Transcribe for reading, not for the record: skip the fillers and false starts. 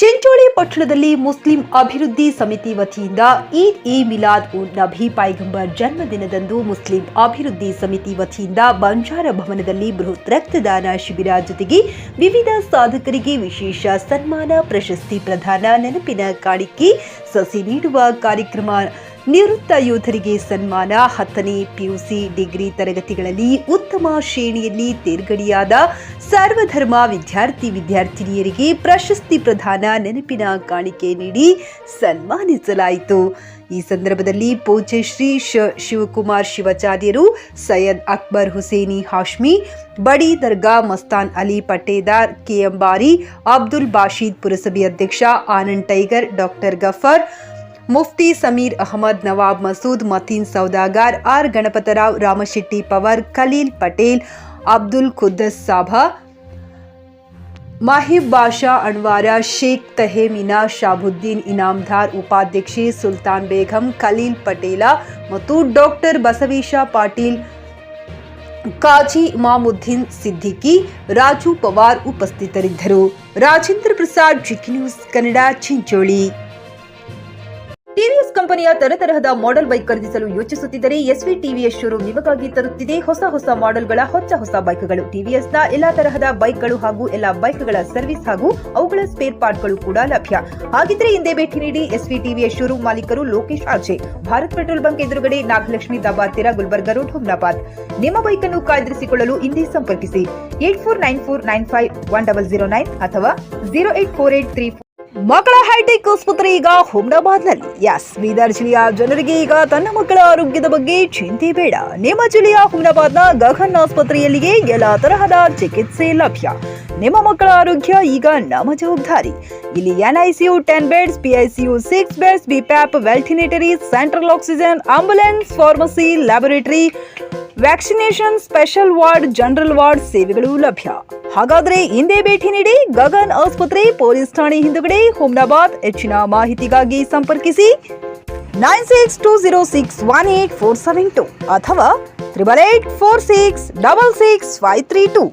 ಚಿಂಚೋಳಿ ಪಟ್ಟಣದಲ್ಲಿ ಮುಸ್ಲಿಂ ಅಭಿವೃದ್ಧಿ ಸಮಿತಿ ವತಿಯಿಂದ ಈದ್-ಇ-ಮಿಲಾದ್ ಉನ್ ನಬಿ ಪೈಗಂಬರ್ ಜನ್ಮದಿನದಂದು ಮುಸ್ಲಿಂ ಅಭಿವೃದ್ಧಿ ಸಮಿತಿ ವತಿಯಿಂದ ಬಂಜಾರ ಭವನದಲ್ಲಿ ಬೃಹತ್ ರಕ್ತದಾನ ಶಿಬಿರ ಜೊತೆಗೆ ವಿವಿಧ ಸಾಧಕರಿಗೆ ವಿಶೇಷ ಸನ್ಮಾನ, ಪ್ರಶಸ್ತಿ ಪ್ರದಾನ, ನೆನಪಿನ ಕಾಣಿಕೆ, ಸಸಿ ನೀಡುವ ಕಾರ್ಯಕ್ರಮ, ನಿವೃತ್ತ ಯೋಧರಿಗೆ ಸನ್ಮಾನ, 10ನೇ ಪಿಯುಸಿ ಡಿಗ್ರಿ ತರಗತಿಗಳಲ್ಲಿ ಉತ್ತಮ ಶ್ರೇಣಿಯಲ್ಲಿ ತೇರ್ಗಡೆಯಾದ ಸರ್ವಧರ್ಮ ವಿದ್ಯಾರ್ಥಿನಿಯರಿಗೆ ಪ್ರಶಸ್ತಿ ಪ್ರದಾನ, ನೆನಪಿನ ಕಾಣಿಕೆ ನೀಡಿ ಸನ್ಮಾನಿಸಲಾಯಿತು. ಈ ಸಂದರ್ಭದಲ್ಲಿ ಪೂಜ್ಯ ಶ್ರೀ ಶಿವಕುಮಾರ್ ಶಿವಾಚಾರ್ಯರು, ಸೈಯದ್ ಅಕ್ಬರ್ ಹುಸೇನಿ ಹಾಶ್ಮಿ, ಬಡಿ ದರ್ಗಾ ಮಸ್ತಾನ್ ಅಲಿ ಪಟ್ಟೇದಾರ್, ಕೆಎಂಬಾರಿ, ಅಬ್ದುಲ್ ಬಾಷೀದ್ ಪುರಸಭೆ ಅಧ್ಯಕ್ಷ, Anand Tiger, doctor Gafar, Mufti Sameer Ahmed, Nawab Masood, Mateen Saudagar, R Ganapatrao, Ramashetty Pawar, Khaleel Patel, Abdul Khuddus Saba, Mahib Basha Anwara, Sheikh Tahemina, Shabuddin Inamdar, ಉಪಾಧ್ಯಕ್ಷೆ ಸುಲ್ತಾನ್ ಬೇಗಂ, ಖಲೀಲ್ ಪಟೇಲ ಮತ್ತು ಡಾಕ್ಟರ್ ಬಸವೇಶ ಪಾಟೀಲ್, ಕಾಜಿ ಇಮಾಮುದ್ದೀನ್ ಸಿದ್ದಿಕಿ, ರಾಜು ಪವಾರ್ ಉಪಸ್ಥಿತರಿದ್ದರು. Rajendra Prasad, GK news Kannada, Chincholi. TVS ಕಂಪನಿಯ ತರತರಹದ ಮಾಡೆಲ್ ಬೈಕ್ ಖರೀದಿಸಲು ಯೋಚಿಸುತ್ತಿದ್ದರೆ ಎಸ್ವಿ ಟಿವಿಎಸ್ ಶೋರೂಮ್ ನಿಮಗಾಗಿ ತರುತ್ತಿದೆ ಹೊಸ ಮಾಡೆಲ್ಗಳ ಹೊಸ ಬೈಕ್ಗಳು. ಟಿವಿಎಸ್ನ ಎಲ್ಲಾ ತರಹದ ಬೈಕ್ಗಳು ಹಾಗೂ ಎಲ್ಲಾ ಬೈಕ್ಗಳ ಸರ್ವಿಸ್ ಹಾಗೂ ಅವುಗಳ ಸ್ಪೇರ್ ಪಾರ್ಟ್ಗಳು ಕೂಡ ಲಭ್ಯ. ಹಾಗಿದ್ರೆ ಹಿಂದೆ ಭೇಟಿ ನೀಡಿ. ಎಸ್ವಿ ಟಿವಿಎಸ್ ಶೋರೂಮ್ ಮಾಲೀಕರು Lokesh RJ, Bharat petrol bunk ಎದುರುಗಡೆ, ನಾಗಲಕ್ಷ್ಮಿ ದಾಬಾ ಹತ್ತಿರ, ಗುಲ್ಬರ್ಗಾ ರೋಡ್, ಹುಮ್ನಾಬಾದ್. ನಿಮ್ಮ ಬೈಕ್ ಅನ್ನು ಕಾಯ್ದಿರಿಸಿಕೊಳ್ಳಲು ಹಿಂದೆ ಸಂಪರ್ಕಿಸಿ 8494951009 ಅಥವಾ 08483. ಮಕ್ಕಳ ಹೈಟೆಕ್ ಆಸ್ಪತ್ರೆ ಈಗ ಹುಮ್ನಾಬಾದ್ನಲ್ಲಿ. ಬೀದರ್ ಜಿಲ್ಲೆಯ ಜನರಿಗೆ ಈಗ ತನ್ನ ಮಕ್ಕಳ ಆರೋಗ್ಯದ ಬಗ್ಗೆ ಚಿಂತೆ ಬೇಡ. ನಿಮ್ಮ ಜಿಲ್ಲೆಯ ಹುಮ್ನಾಬಾದ್ನ ಗಗನ್ ಆಸ್ಪತ್ರೆಯಲ್ಲಿಯೇ ಎಲ್ಲಾ ತರಹದ ಚಿಕಿತ್ಸೆ ಲಭ್ಯ. ನಿಮ್ಮ ಮಕ್ಕಳ ಆರೋಗ್ಯ ಈಗ ನಮ್ಮ ಜವಾಬ್ದಾರಿ. ಇಲ್ಲಿ NICU 10 beds, PICU 6 beds, BPAP, ವೆಂಟಿಲೇಟರಿ, central oxygen, ambulance, pharmacy, laboratory, vaccination, special ward, general ward ಸೇವೆಗಳು ಲಭ್ಯ. ಹಾಗಾದ್ರೆ ಹಿಂದೆ ಭೇಟಿ ನೀಡಿ. ಗಗನ್ ಆಸ್ಪತ್ರೆ, ಪೊಲೀಸ್ ಠಾಣೆ ಹಿಂದುಗಡೆ, ಹುಮ್ನಾಬಾದ್. ಹೆಚ್ಚಿನ ಮಾಹಿತಿಗಾಗಿ ಸಂಪರ್ಕಿಸಿ 9620618472 ಅಥವಾ 8884666532.